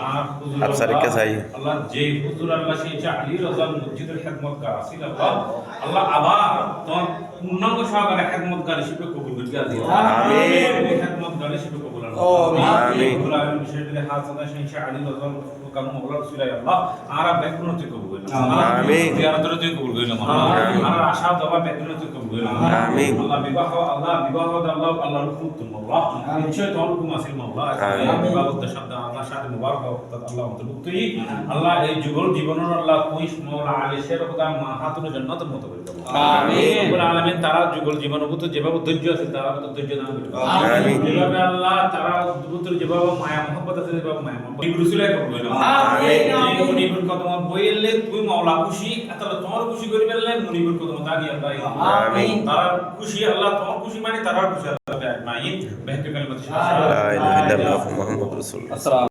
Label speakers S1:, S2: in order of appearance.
S1: आप सर क्या चाहिए
S2: अल्लाह जे हुजूर अल्लाह से अली रज़ा मस्जिदुल खिदमत का আসিল আল্লাহ আবার তোর পূর্ণাঙ্গ সহকারে খিদমতগার হিসেবে কবুল করে দিও আমিন খিদমতগার হিসেবে কবুল আমিন আমিন বিশেষভাবে হাসানা শাহ আলী রज़া কাম মাওলা রাসূল আল্লাহ আরা বেকুনতে কবুল আমিন জিয়ারতের তুই কবুল করিল আমিন আর আশা দওয়া বেকুনতে কবুল করিল আমিন আল্লাহ বিবাহ আল্লাহ আল্লাহর হুকুম আল্লাহ নিশ্চয় তোর হুকুম আসিল মাওলা বিবাহ শব্দ আল্লাহ সাথে মুবারক আল্লাহ অন্তর্ভুক্তই আল্লাহ এই যুগল জীবনের আল্লাহ কুইশ মাওলা আলিশের খোদা মাহাতুর জান্নাতের মতো করে দাও আমিন রব্বুল আলামিন তারা যুগল জীবনভূত যেভাবে ধৈর্য আছে তারা তো ধৈর্য দান করবে আমিন যেভাবে আল্লাহ তারা অদ্ভুত যেভাবে মায়া মোহব্বত আছে যেভাবে মায়া মোহব্বত রাসূলের কবুল করবে আমিন মুনিবুর কদম বইলে তুই মাওলা খুশি তাহলে তোমার খুশি করে ফেললে মুনিবুর কদম দাগি আল্লাহ আমিন তারা খুশি আল্লাহ তোমার খুশি মানে তারা খুশি আল্লাহ আজমাইন বেহতে কালিমাত
S1: লা ইলাহা ইল্লাল্লাহ মুহাম্মাদুর রাসূলুল্লাহ।